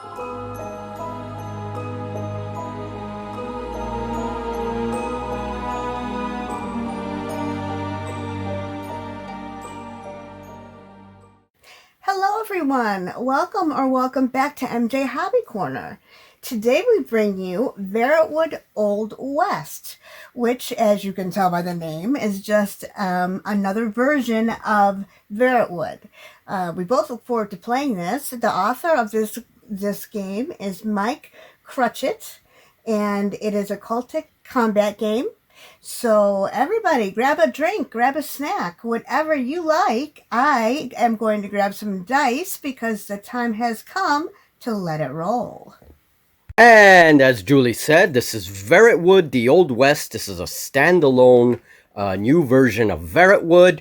Hello everyone, welcome back to MJ Hobby Corner. Today we bring you Verrotwood Old West, which, as you can tell by the name, is just another version of Verrotwood. We both look forward to playing this. The author of this game is Mike Crutchett, and it is a cultic combat game. So everybody, grab a drink, grab a snack, whatever you like. I am going to grab some dice because the time has come to let it roll. And as Julie said, this is Verrotwood, the Old West. This is a standalone new version of Verrotwood,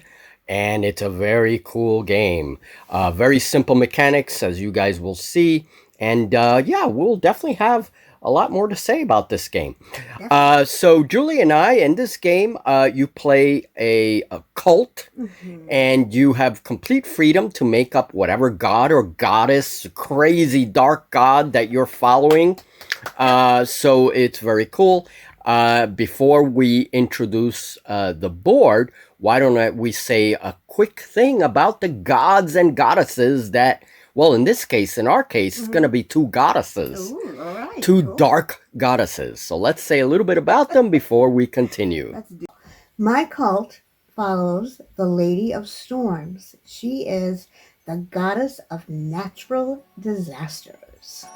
and it's a very cool game. Very simple mechanics, as you guys will see. And yeah, we'll definitely have a lot more to say about this game. So Julie and I, in this game, you play a cult, and you have complete freedom to make up whatever god or goddess, crazy dark god that you're following. So it's very cool. Before we introduce the board, why don't we say a quick thing about the gods and goddesses that, well, in this case, in our case, it's going to be two goddesses. Ooh, all right, two cool. Dark goddesses. So let's say a little bit about them before we continue. My cult follows the Lady of Storms. She is the goddess of natural disasters.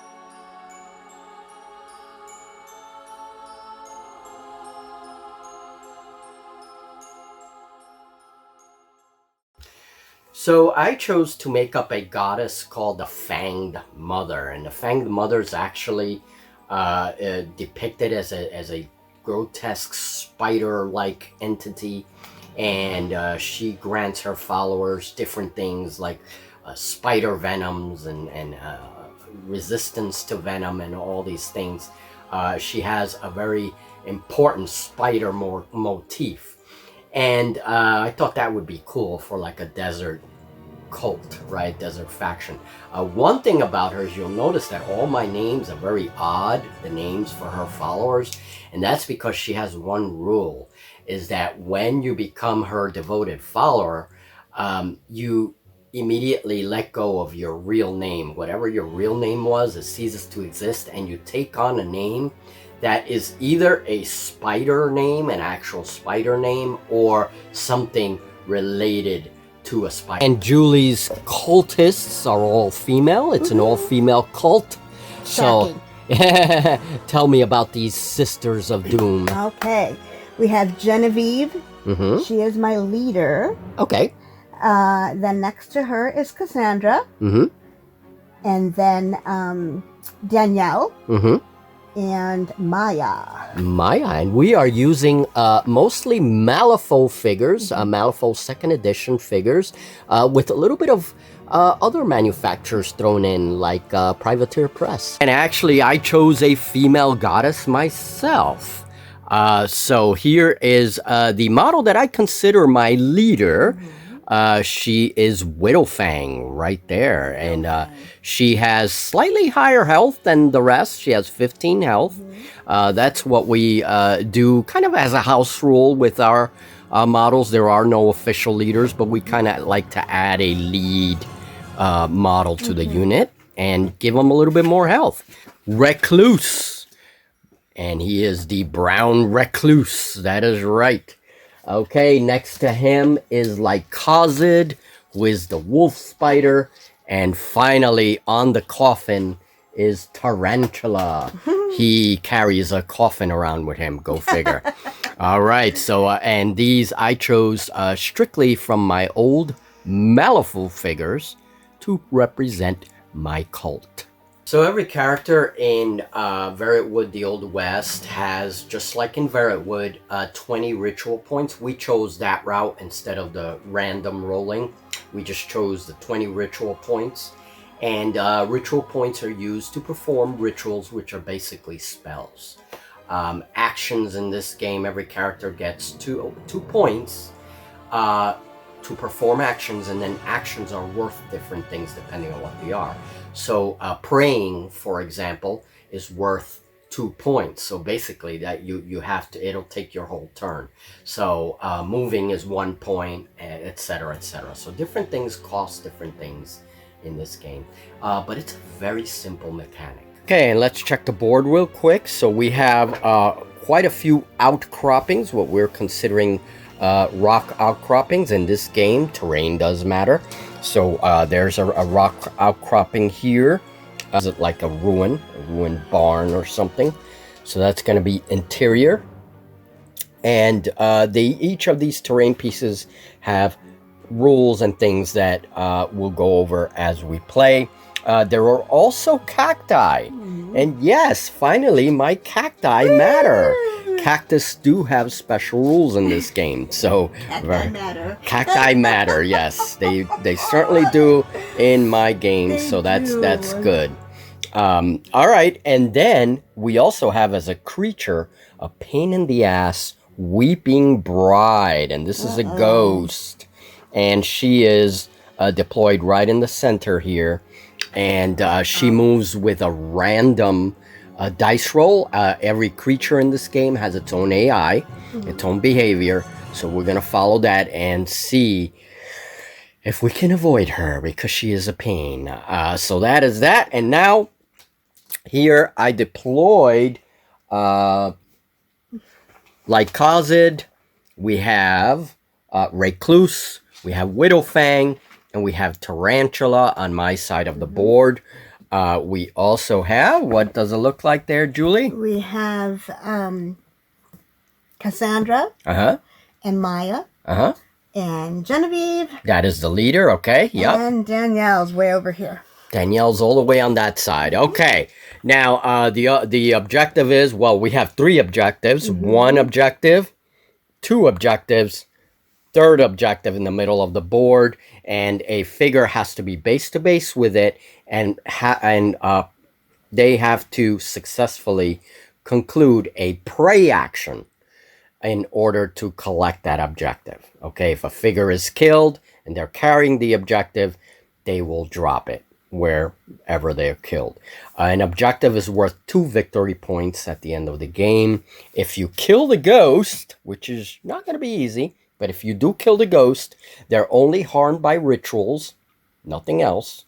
So I chose to make up a goddess called the Fanged Mother, and the Fanged Mother is actually depicted as a grotesque spider-like entity, and she grants her followers different things like spider venoms and resistance to venom and all these things. She has a very important spider motif, and I thought that would be cool for like a desert cult, right? Desert faction. One thing about her is you'll notice that all my names are very odd, the names for her followers, and that's because she has one rule, is that when you become her devoted follower, you immediately let go of your real name. Whatever your real name was, it ceases to exist, and you take on a name that is either a spider name, an actual spider name, or something related to a spider. And Julie's cultists are all female. It's an all-female cult. Shocking. So tell me about these Sisters of Doom. Okay. We have Genevieve. She is my leader. Okay. Then next to her is Cassandra. And then Danielle. And Maya. And we are using mostly Malifaux figures, Malifaux 2nd edition figures, with a little bit of other manufacturers thrown in, like Privateer Press. And actually, I chose a female goddess myself. So here is the model that I consider my leader. She is Widowfang right there, and she has slightly higher health than the rest. She has 15 health. That's what we do kind of as a house rule with our models. There are no official leaders, but we kind of like to add a lead model to the unit and give them a little bit more health. Recluse, and he is the brown recluse. That is right. Okay, next to him is Lycossid, who is the wolf spider. And finally, on the coffin is Tarantula. He carries a coffin around with him, go figure. All right, so, and these I chose strictly from my old Malifaux figures to represent my cult. So every character in Verrotwood, the Old West, has, just like in Verrotwood, 20 ritual points. We chose that route instead of the random rolling. We just chose the 20 ritual points. And ritual points are used to perform rituals, which are basically spells. Actions in this game, every character gets two points. to perform actions, and then actions are worth different things depending on what they are. So praying, for example, is worth 2 points. So basically that you have to, it'll take your whole turn. So moving is 1 point, etc., etc. So different things cost different things in this game, but it's a very simple mechanic. Okay, and let's check the board real quick. So we have quite a few outcroppings, what we're considering rock outcroppings. In this game, terrain does matter. So there's a rock outcropping here. Is it like a ruined barn or something? So that's going to be interior. And each of these terrain pieces have rules and things that we'll go over as we play. There are also cacti. And yes, finally, my cacti matter. Cactus do have special rules in this game. So Cacti matter. Cacti matter, yes. They certainly do in my game. So that's good. All right, and then we also have as a creature a pain in the ass weeping bride, and this is a ghost, and she is deployed right in the center here, and she moves with a random dice roll. Every creature in this game has its own AI, its own behavior, so we're gonna follow that and see if we can avoid her because she is a pain. So that is that, and now here I deployed Lycosid, we have Recluse, we have Widowfang, and we have Tarantula on my side of the board. We also have, what does it look like there, Julie? We have Cassandra and Maya and Genevieve. That is the leader, okay, yep. And Danielle's way over here. Danielle's all the way on that side. Okay. Now, the objective is, well, we have 3 objectives. 1 objective, 2 objectives, 3rd objective in the middle of the board, and a figure has to be base to base with it, and they have to successfully conclude a prey action in order to collect that objective. Okay, if a figure is killed and they're carrying the objective, they will drop it wherever they're killed. An objective is worth 2 victory points at the end of the game. If you kill the ghost, which is not going to be easy, but if you do kill the ghost, they're only harmed by rituals, nothing else.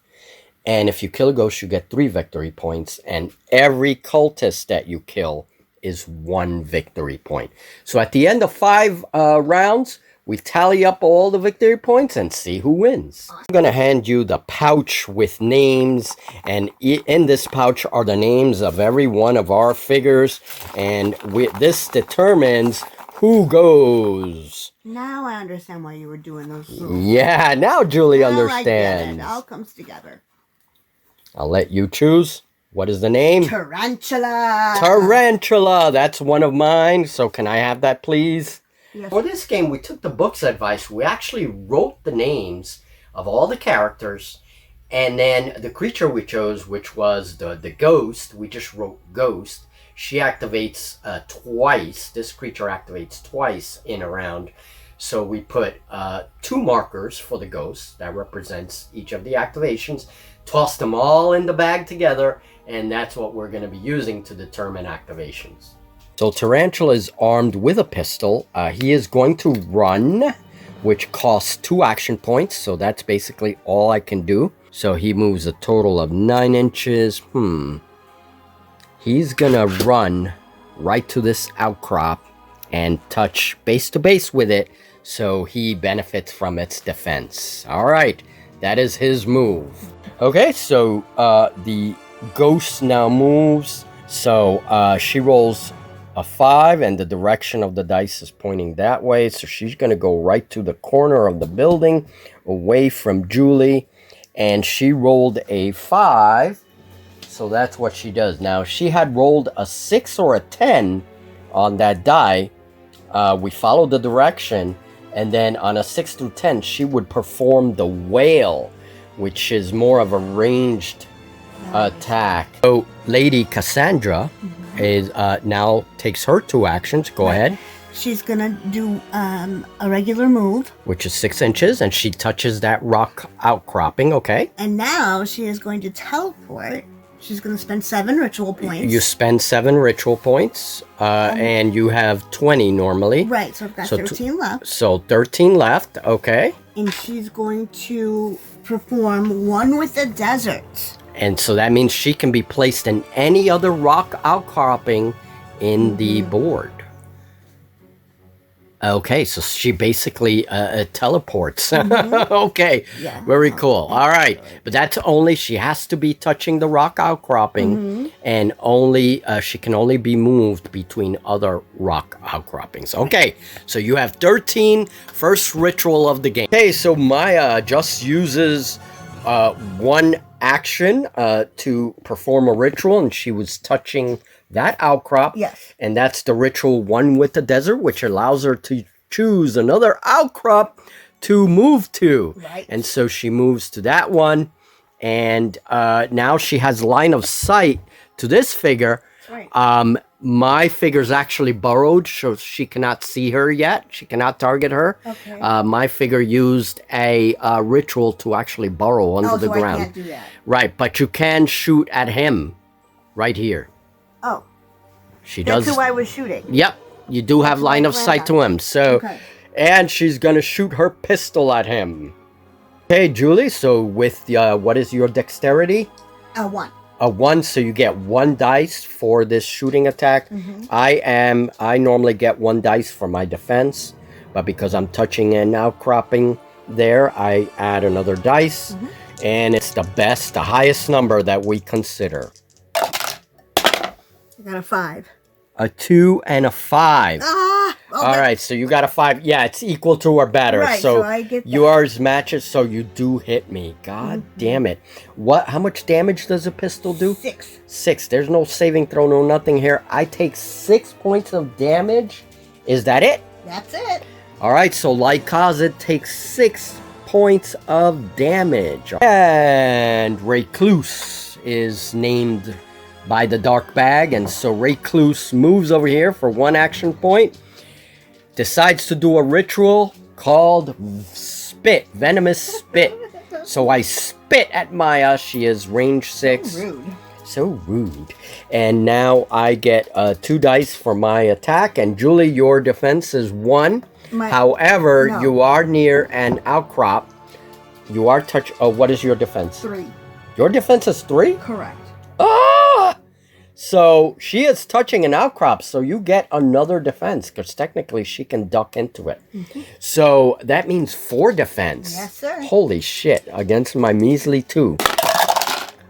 And if you kill a ghost, you get 3 victory points, and every cultist that you kill is 1 victory point. So at the end of 5 rounds, we tally up all the victory points and see who wins. I'm going to hand you the pouch with names, and in this pouch are the names of every one of our figures, and this determines who goes. Now I understand why you were doing those rules. Yeah, now Julie now understands. I get it. It all comes together. I'll let you choose. What is the name? Tarantula. Tarantula. That's one of mine. So can I have that, please? Yes. For this game, we took the book's advice. We actually wrote the names of all the characters, and then the creature we chose, which was the ghost, we just wrote ghost. She activates twice. This creature activates twice in a round. So we put 2 markers for the ghost that represents each of the activations, tossed them all in the bag together, and that's what we're going to be using to determine activations. So Tarantula is armed with a pistol. He is going to run, which costs 2 action points. So that's basically all I can do. So he moves a total of 9 inches. He's going to run right to this outcrop and touch base to base with it. So he benefits from its defense. All right. That is his move. Okay. So the ghost now moves. So she rolls a 5, and the direction of the dice is pointing that way. So she's going to go right to the corner of the building, away from Julie. And she rolled a 5. So that's what she does. Now, she had rolled a 6 or a 10 on that die. We followed the direction. And then on a 6 through 10, she would perform the wail, which is more of a ranged attack. So Lady Cassandra is now takes her 2 actions. Go ahead. she's gonna do a regular move. Which is 6 inches, and she touches that rock outcropping, okay? And now she is going to teleport. She's going to spend 7 ritual points. You spend 7 ritual points, and you have 20 normally. Right, so I've got 13 left. So 13 left, okay. And she's going to perform One with the Desert. And so that means she can be placed in any other rock outcropping in the board. Okay, so she basically teleports. Okay, Yeah. very cool. All right, but that's only, she has to be touching the rock outcropping, and only she can only be moved between other rock outcroppings. Okay, so you have 13, first ritual of the game. Okay, so Maya just uses one action to perform a ritual, and she was touching that outcrop. Yes. And that's the ritual One with the Desert, which allows her to choose another outcrop to move to. Right. And so she moves to that one, and now she has line of sight to this figure. Right. My figure's actually burrowed, so she cannot see her yet. She cannot target her. Okay. My figure used a ritual to actually burrow under the ground. I can't do that. Right, but you can shoot at him right here. Oh. She That's does. who I was shooting. Yep, you do have line of sight to him. So, Okay. and she's gonna shoot her pistol at him. Okay, Julie. So with what is your dexterity? 1. A 1. So you get 1 dice for this shooting attack. I normally get 1 dice for my defense, but because I'm touching an outcropping there, I add another dice, and it's the highest number that we consider. I got a 5. A 2 and a 5. Ah! Oh, All right, so you got a 5. Yeah, it's equal to or better. Right, so I get that. yours matches, so you do hit me. God damn it. How much damage does a pistol do? 6. 6. There's no saving throw, no nothing here. I take 6 points of damage. Is that it? That's it. All right, so Lycazid takes 6 points of damage. And Recluse is named by the dark bag, and so Recluse moves over here for 1 action point, decides to do a ritual called Spit, Venomous Spit. So I spit at Maya. She is range 6. Rude. So rude. And now I get 2 dice for my attack, and Julie, your defense is 1. However, No. you are near an outcrop. You are what is your defense? 3. Your defense is 3? Correct. Ah! So she is touching an outcrop, so you get another defense, because technically she can duck into it. So that means 4 defense. Yes, sir. Holy shit, against my measly 2.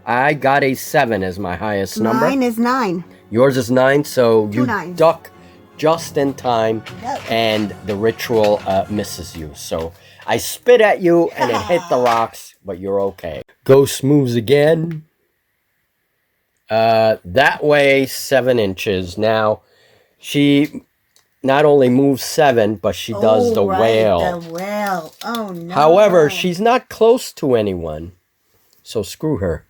I got a 7 as my highest number. Mine is 9. Yours is 9, so you 9s. duck just in time, Yep. and the ritual misses you. So I spit at you, and it hit the rocks, but you're okay. Ghost moves again. That way, 7 inches. Now, she not only moves 7, but she does the whale. The whale. Oh, no. However, she's not close to anyone, so screw her.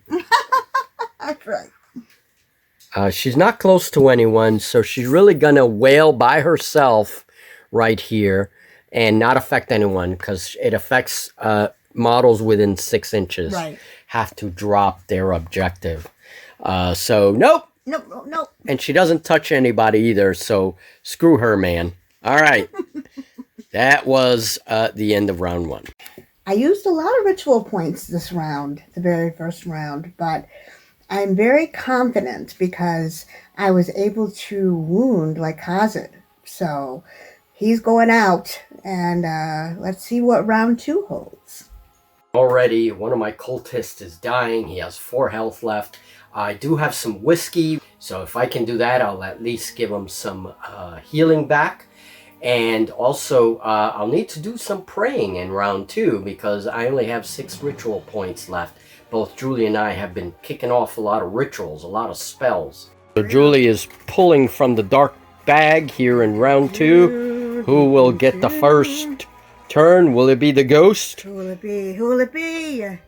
That's right. She's not close to anyone, so she's really gonna wail by herself right here and not affect anyone, because it affects models within 6 inches. Right. Have to drop their objective. So nope. Nope. And she doesn't touch anybody either, so screw her, man. All right. That was the end of round 1. I used a lot of ritual points this round, the very first round, but I'm very confident because I was able to wound Lycazid. So he's going out, and let's see what round 2 holds. Already, one of my cultists is dying. He has 4 health left. I do have some whiskey, so if I can do that, I'll at least give him some healing back. And also, I'll need to do some praying in round 2 because I only have 6 ritual points left. Both Julie and I have been kicking off a lot of rituals, a lot of spells. So Julie is pulling from the dark bag here in round 2. Who will get the first turn? Will it be the ghost? Who will it be? Who will it be?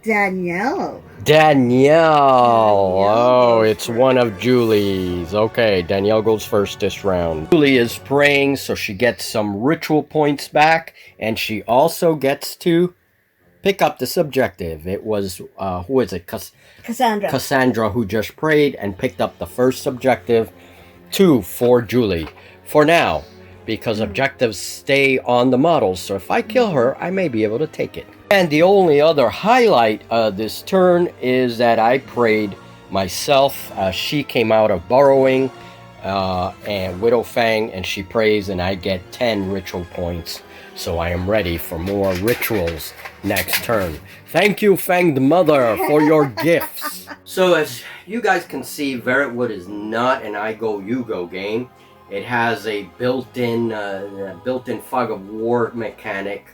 Danielle. Danielle. Oh, goes it's first. one of Julie's. Okay, Danielle goes first this round. Julie is praying, so she gets some ritual points back, and she also gets to pick up this objective. It was, who is it? Cassandra. Cassandra, who just prayed and picked up the first objective. 2 for Julie. For now, because objectives stay on the models, so if I kill her, I may be able to take it. And the only other highlight of this turn is that I prayed myself. She came out of burrowing and Widowfang, and she prays, and I get 10 ritual points. So I am ready for more rituals next turn. Thank you, Fanged Mother, for your gifts. So as you guys can see, Verrotwood is not an I Go You Go game. It has a built-in fog of war mechanic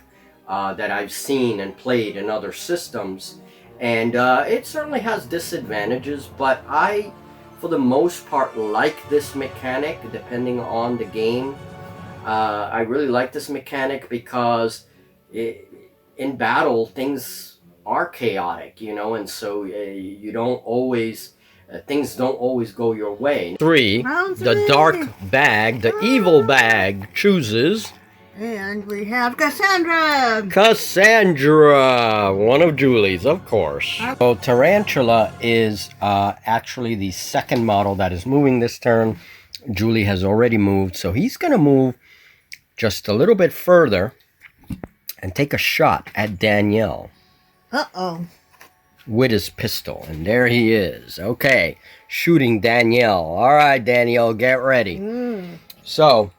that I've seen and played in other systems, and it certainly has disadvantages, but I, for the most part, like this mechanic depending on the game. I really like this mechanic because in battle things are chaotic, you know, and so you don't always things don't always go your way. 3, the dark bag, the evil bag chooses. And we have Cassandra. Cassandra, one of Julie's, of course. So Tarantula is actually the second model that is moving this turn. Julie has already moved, so he's going to move just a little bit further and take a shot at Danielle. Uh-oh. With his pistol, and there he is. Okay, shooting Danielle. All right, Danielle, get ready. So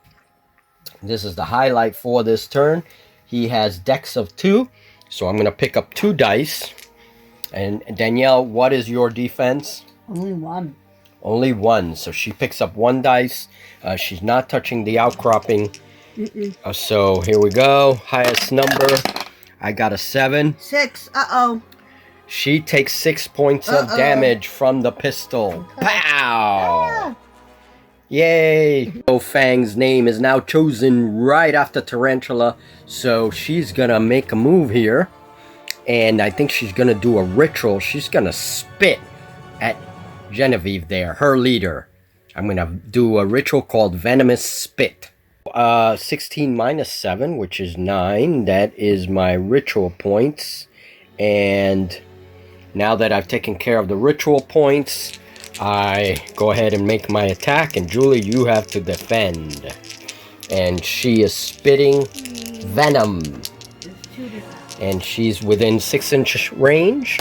this is the highlight for this turn. He has dex of 2, so I'm going to pick up 2 dice. And Danielle, what is your defense? Only 1. Only 1, so she picks up 1 dice. She's not touching the outcropping. So here we go. Highest number. I got a 7. 6. Uh-oh. She takes 6 points of damage from the pistol. Pow! Yay! So Fang's name is now chosen right after Tarantula, so she's gonna make a move here, and I think she's gonna do a ritual. She's gonna spit at Genevieve there, her leader. I'm gonna do a ritual called Venomous Spit. 16 minus 7, which is 9. That is my ritual points, and now that I've taken care of the ritual points, I go ahead and make my attack, and Julie, you have to defend. And she is spitting venom. And she's within 6-inch range.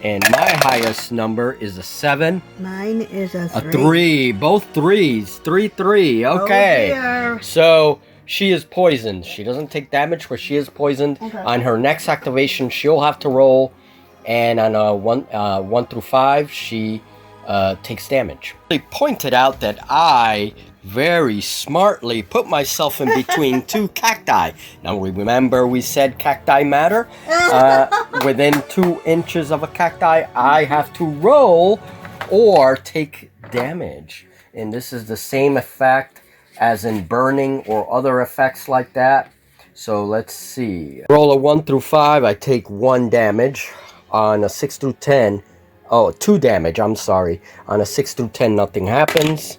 And my highest number is a 7. Mine is a 3. A 3. Both 3s. 3, 3. Okay. Oh, so she is poisoned. She doesn't take damage, but she is poisoned. On her next activation, she'll have to roll. And on a 1 through 5, she takes damage. They pointed out that I very smartly put myself in between 2 cacti. Now remember we said cacti matter? Within 2 inches of a cacti, I have to roll or take damage. And this is the same effect as in burning or other effects like that. So let's see. Roll a 1 through 5, I take 1 damage. On a 6 through 10, 2 damage, I'm sorry. On a 6 through 10, nothing happens.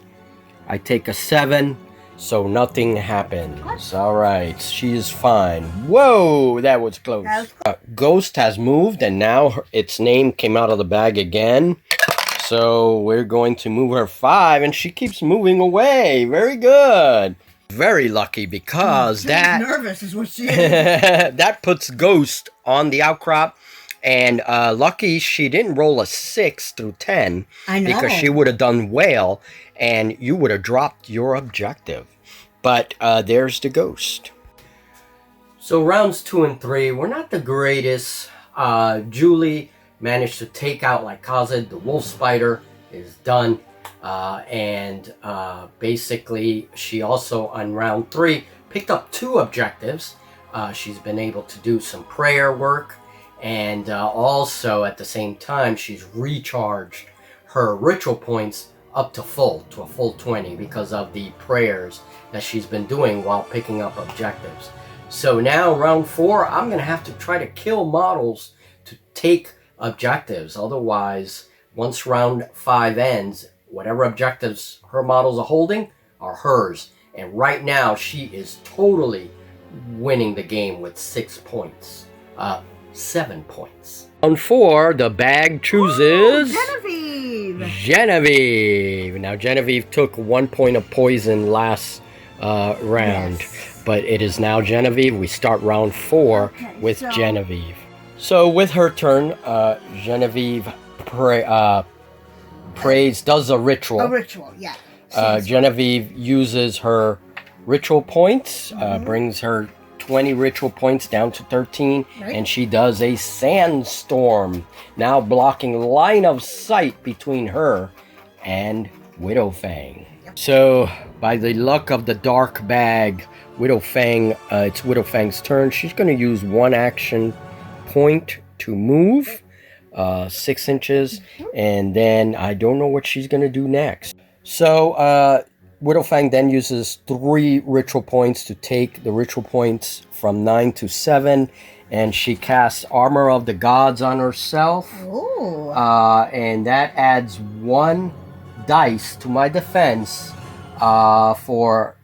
I take a 7, so nothing happens. All right, she is fine. Whoa, that was close. Ghost has moved, and now its name came out of the bag again. So we're going to move her 5, and she keeps moving away. Very good. Very lucky because that... nervous is what she is. That puts Ghost on the outcrop. And lucky she didn't roll a 6 through 10. I know. Because she would have done well, and you would have dropped your objective. But there's the Ghost. So rounds 2 and 3 were not the greatest. Julie managed to take out Lycazid. The Wolf Spider is done. And basically, she also, on round 3, picked up 2 objectives. She's been able to do some prayer work. And also, at the same time, she's recharged her ritual points up to a full 20 because of the prayers that she's been doing while picking up objectives. So now, round 4, I'm going to have to try to kill models to take objectives. Otherwise, once round 5 ends, whatever objectives her models are holding are hers. And right now, she is totally winning the game with 6 points. 7 points. Round 4, the bag chooses... Genevieve! Genevieve! Now, Genevieve took 1 point of poison last round. Yes. But it is now Genevieve. We start round 4 with Genevieve. So with her turn, Genevieve prays, does a ritual. A ritual, yeah. Genevieve uses her ritual points, brings her 20 ritual points down to 13, and she does a sandstorm, now blocking line of sight between her and Widowfang. Yep. So, by the luck of the dark bag, Widowfang, it's Widowfang's turn. She's going to use 1 action point to move 6 inches, and then I don't know what she's going to do next. So, Widowfang then uses 3 ritual points to take the ritual points from 9 to 7, and she casts Armor of the Gods on herself. Ooh. And that adds 1 dice to my defense for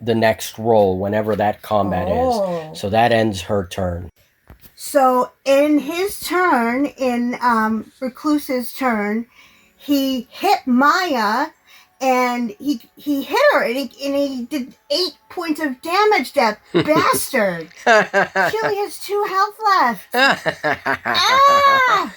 the next roll, whenever that combat is. So that ends her turn. So in his turn, in Recluse's turn, he hit Maya. And he hit her, and he did 8 points of damage. That bastard. She only has 2 health left. Ah!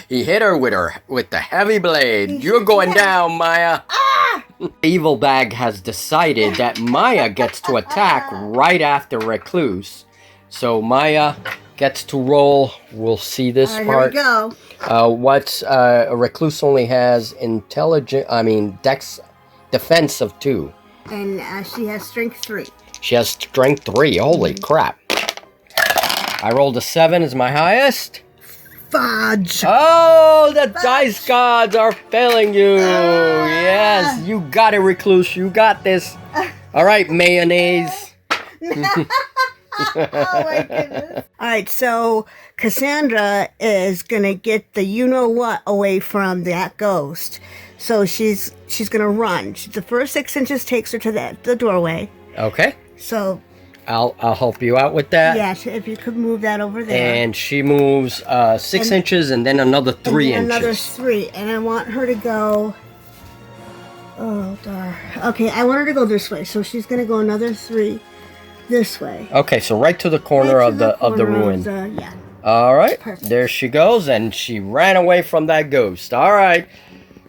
He hit her with the heavy blade. You're going down, Maya. Ah! Evil Bag has decided that Maya gets to attack right after Recluse. So Maya gets to roll. We'll see this part. Here we go. A Recluse only has Dex defense of 2. And she has strength 3. She has strength 3. Holy crap. I rolled a 7 as my highest. Fudge. Oh, the dice gods are failing you. Yes, you got it, Recluse. You got this. All right, mayonnaise. Oh my goodness. Alright, so Cassandra is gonna get the you-know-what away from that ghost. So she's gonna run. The first 6 inches takes her to the doorway. Okay. So I'll help you out with that. Yes, if you could move that over there. And she moves 6 inches and then another 3 inches. Another 3. And I want her to go... Oh, darn. Okay, I want her to go this way. So she's gonna go another 3 this way. Okay, so right to the corner of the ruin. Yeah. All right. Perfect. There she goes, and she ran away from that ghost. All right.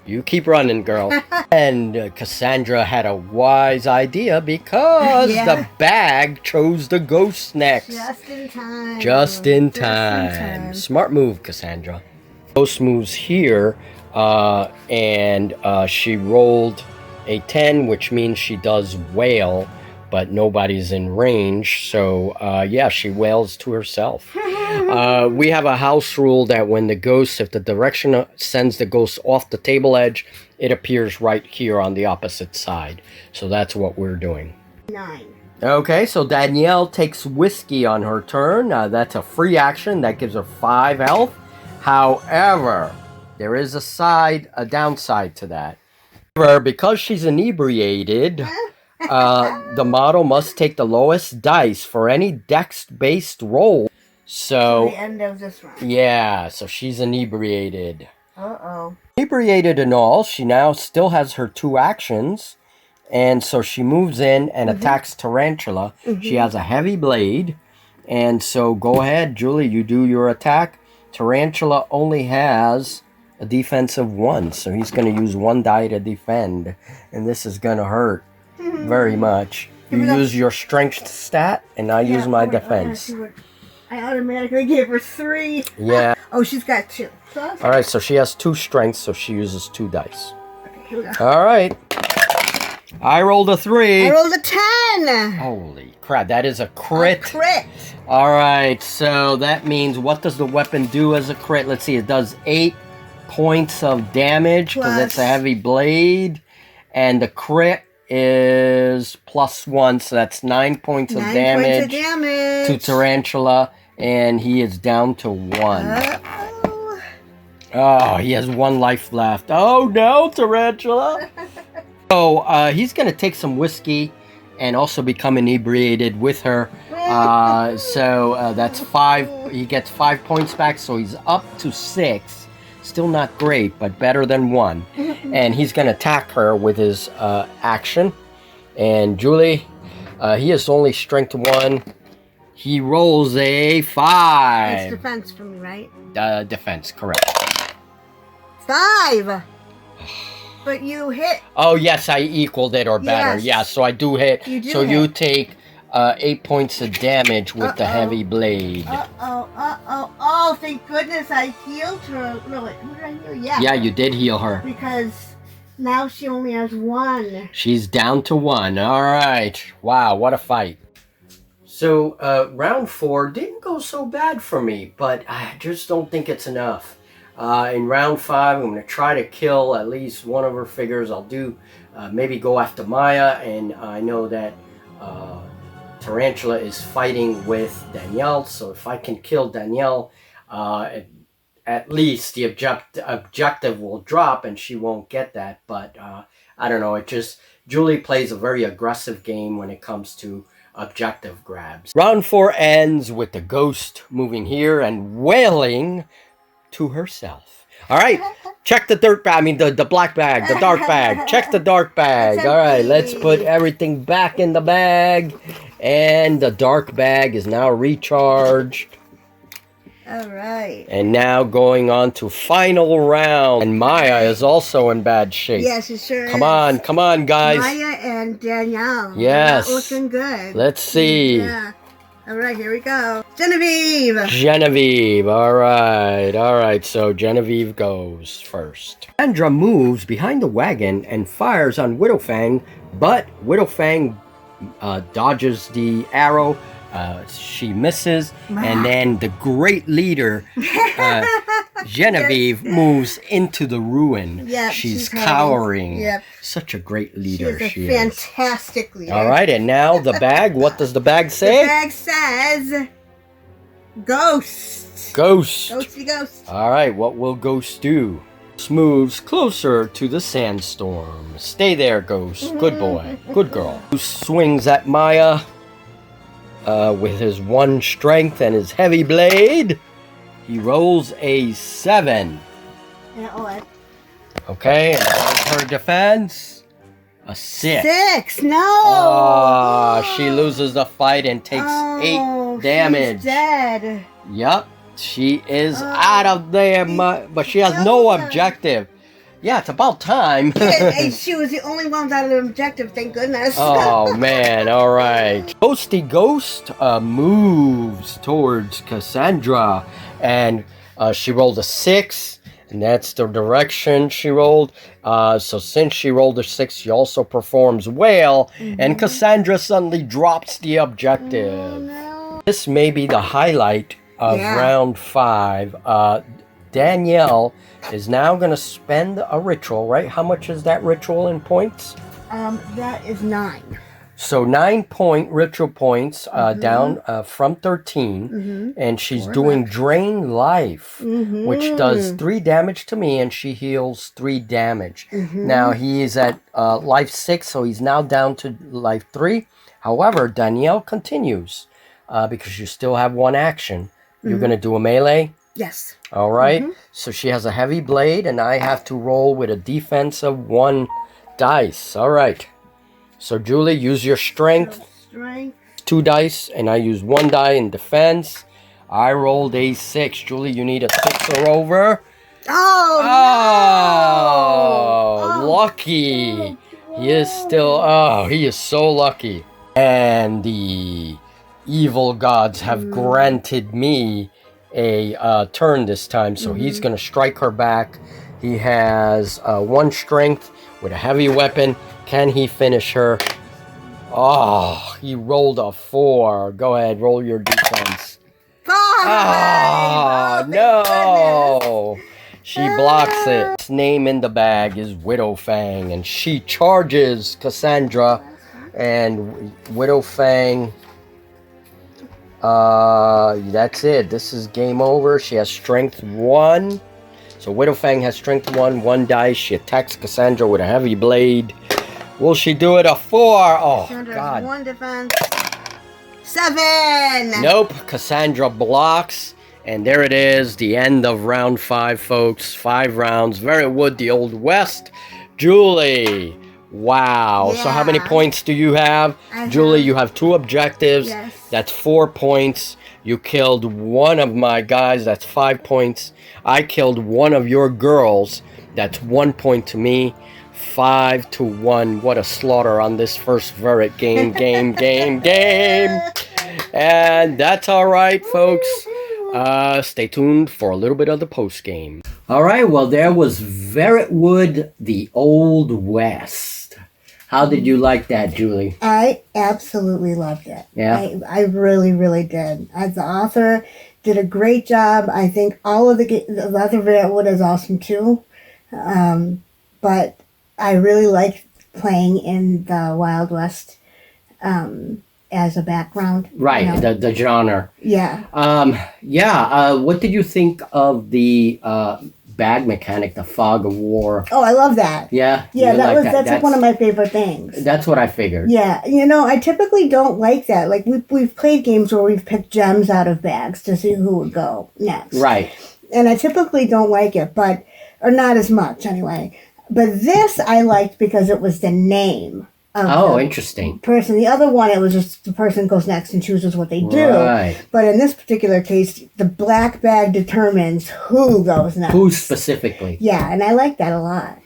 You keep running, girl. And Cassandra had a wise idea because the bag chose the ghost next. Just in time. Just in time. Smart move, Cassandra. Ghost moves here, and she rolled a 10, which means she does wail, but nobody's in range. So, yeah, she wails to herself. We have a house rule that when the ghost, if the direction sends the ghost off the table edge, it appears right here on the opposite side. So that's what we're doing. 9. Okay, so Danielle takes whiskey on her turn. That's a free action. That gives her 5 health. However, there is a downside to that. However, because she's inebriated... the model must take the lowest dice for any dex-based roll. So, the end of this round. Yeah, so she's inebriated. Uh-oh. Inebriated and all, she now still has her 2 actions. And so she moves in and attacks Tarantula. She has a heavy blade. And so go ahead, Julie, you do your attack. Tarantula only has a defense of 1. So he's going to use 1 die to defend. And this is going to hurt very much. You use your strength stat, and I use my defense. I automatically gave her 3. Yeah. Oh, she's got 2. So all right, so she has 2 strengths, so she uses 2 dice. Okay, here we go. All right. I rolled a 3. I rolled a 10. Holy crap, that is a crit. A crit. All right, so that means what does the weapon do as a crit? Let's see, it does 8 points of damage because it's a heavy blade, and the crit is +1, so that's 9 points of damage to Tarantula, and he is down to 1. Uh-oh. Oh, he has 1 life left. Oh no, Tarantula! So he's gonna take some whiskey and also become inebriated with her. So that's 5. He gets 5 points back, so he's up to 6. Still not great, but better than 1. And he's gonna attack her with his action. And Julie, he is only strength 1. He rolls a 5. It's defense for me, right? Defense, correct. 5. But you hit. Oh yes, I equaled it or better. Yes. Yeah, so I do hit. You do so hit. you take 8 points of damage with the heavy blade. Oh, thank goodness I healed her. No, wait, who did I heal? Yeah. Yeah, you did heal her. Because now she only has 1. She's down to 1. All right. Wow, what a fight. So round 4 didn't go so bad for me, but I just don't think it's enough. In round 5, I'm going to try to kill at least one of her figures. I'll do maybe go after Maya, and I know that Tarantula is fighting with Danielle, so if I can kill Danielle, at least the objective will drop and she won't get that. But I don't know, it just, Julie plays a very aggressive game when it comes to objective grabs. Round 4 ends with the ghost moving here and wailing to herself. All right, check the dirt bag. I mean, the black bag, the dark bag. Check the dark bag. All right, let's put everything back in the bag. And the dark bag is now recharged. All right. And now going on to final round. And Maya is also in bad shape. Yes, it sure Come on, guys. Maya and Danielle. Yes. Not looking good. Let's see. Yeah. All right, here we go. Genevieve. Genevieve. All right. So Genevieve goes first. Sandra moves behind the wagon and fires on Widowfang, but Widowfang dodges the arrow. She misses, and then the great leader, Genevieve, moves into the ruin. Yeah, she's cowering. Yep. Such a great leader. She's a fantastic leader. All right, and now the bag. What does the bag say? The bag says, "Ghost." Ghost. Ghosty ghost. All right, what will Ghost do? Ghost moves closer to the sandstorm. Stay there, Ghost. Good boy. Good girl. Ghost swings at Maya with his 1 strength and his heavy blade. He rolls a 7. Yeah, Okay, and her defense, a 6. 6. No. Oh, she loses the fight and takes 8 damage. She's dead. Yep, she is out of there, but she has no objective. Yeah, it's about time. And she was the only one without an objective, thank goodness. Oh, man, all right. Ghosty Ghost moves towards Cassandra, and she rolled a 6, and that's the direction she rolled. So since she rolled a 6, she also performs well, and Cassandra suddenly drops the objective. Oh, no. This may be the highlight of round 5. Danielle is now going to spend a ritual, right? How much is that ritual in points? That is 9. So 9 ritual points down from 13. And she's doing Drain Life, which does 3 damage to me, and she heals 3 damage. Now he is at life 6, so he's now down to life 3. However, Danielle continues because you still have 1 action. You're going to do a melee? Yes. All right. So she has a heavy blade, and I have to roll with a defense of 1 dice. All right. So Julie, use your strength. 2 dice, and I use 1 die in defense. I rolled a 6. Julie, you need a 6 or over. Oh, no. Lucky. He is still, he is so lucky. And the evil gods have granted me a turn this time, so he's going to strike her back. He has 1 strength with a heavy weapon. Can he finish her? Oh, he rolled a 4. Go ahead, roll your defense. 5! No! She blocks it. His name in the bag is Widowfang, and she charges Cassandra, and Widowfang That's it. This is game over. She has strength 1. So Widowfang has strength 1, 1 dice. She attacks Cassandra with a heavy blade. Will she do it? A 4. Oh, Cassandra's God. 1 defense. 7. Nope. Cassandra blocks. And there it is. The end of round 5, folks. 5 rounds. Verrotwood, the Old West. Julie. Wow. So how many Yeah. points do you have? Julie, you have 2 objectives. Yes. That's 4 points. You killed one of my guys. That's 5 points. I killed one of your girls. That's 1 point to me. 5-1. What a slaughter on this first Verrot game. And that's all right, folks. Stay tuned for a little bit of the post game. All right. Well, there was Verrotwood, the Old West. How did you like that, Julie? I absolutely loved it. Yeah? I really, really did. As the author, did a great job. I think all of the other Verrotwood is awesome too. But I really like playing in the Wild West as a background. Right, You know? the genre. Yeah. What did you think of the bag mechanic, the Fog of War? Oh, I love that. Yeah? Yeah, You that like was that's like one of my favorite things. That's what I figured. Yeah, I typically don't like that. Like we've played games where we've picked gems out of bags to see who would go next. Right. And I typically don't like it, or not as much anyway. But this I liked because it was the name of the Interesting. person. The other one, it was just the person goes next and chooses what they do. Right. But in this particular case, the black bag determines who goes next. Who specifically? Yeah, and I like that a lot.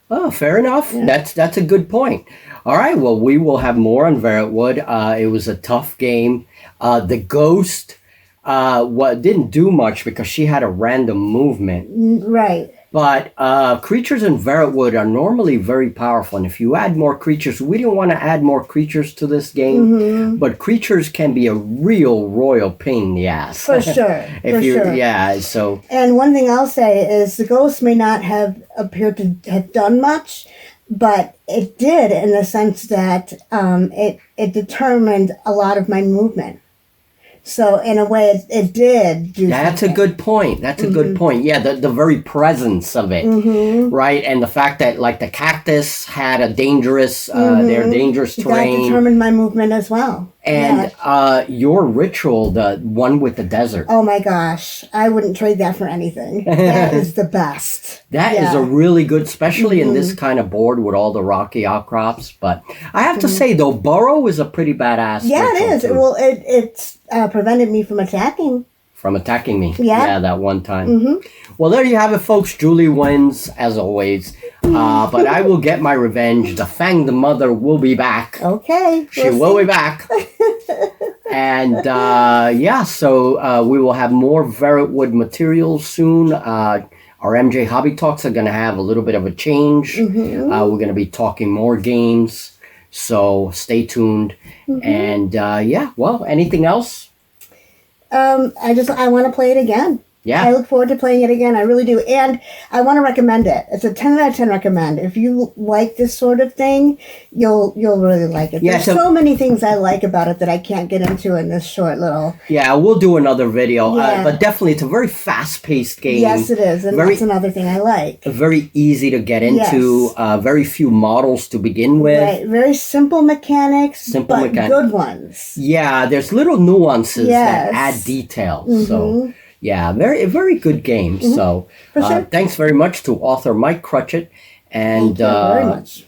Oh, fair enough. Yeah. That's a good point. All right, well, we will have more on Verrotwood. It was a tough game. The ghost didn't do much because she had a random movement. Right. But creatures in Verrotwood are normally very powerful. And if you add more creatures, we didn't want to add more creatures to this game. Mm-hmm. But creatures can be a real royal pain in the ass. For sure. Sure. Yeah, so... And one thing I'll say is the ghost may not have appeared to have done much, but it did in the sense that it determined a lot of my movement. So in a way, it did do That's something. a good point. That's a good point. Yeah, the very presence of it, right? And the fact that, like, the cactus had a dangerous, their dangerous That terrain. determined my movement as well. And Yeah. your ritual, the one with the desert, Oh my gosh, I wouldn't trade that for anything. That is the best. that is a really good, especially in this kind of board with all the rocky outcrops. But I have to say, though, Burrow is a pretty badass. Yeah, it ritual, is. too, Well, it's prevented me from attacking. from attacking me. Yeah. That one time. Well, there you have it, folks. Julie wins, as always. But I will get my revenge. The Fang the Mother will be back. Okay. She will be back. And so we will have more Verrotwood materials soon. Our MJ Hobby Talks are going to have a little bit of a change. We're going to be talking more games. So stay tuned. And anything else? I want to play it again. Yeah. I look forward to playing it again. I really do. And I want to recommend it. It's a 10 out of 10 recommend. If you like this sort of thing, you'll really like it. Yeah, There's so many things I like about it that I can't get into in this short little... Yeah, we'll do another video. Yeah. But definitely, it's a very fast-paced game. Yes, it is. And that's another thing I like. Very easy to get into. Yes. Very few models to begin with. Right. Very simple mechanics, but good ones. Yeah, there's little nuances that Yes. add details. So, yeah, very good game. So, For sure. thanks very much to author Mike Crutchett. And Thank you very much.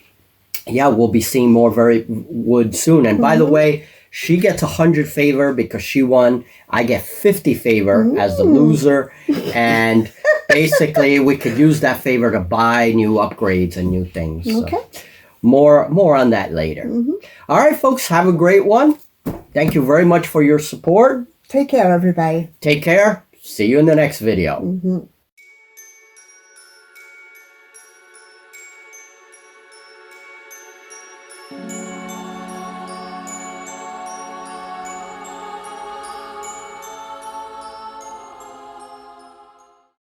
yeah, we'll be seeing more Verrotwood soon. And by the way, she gets 100 favor because she won. I get 50 favor as the loser. And basically, we could use that favor to buy new upgrades and new things. So Okay. more on that later. All right, folks, have a great one. Thank you very much for your support. Take care, everybody. Take care. See you in the next video.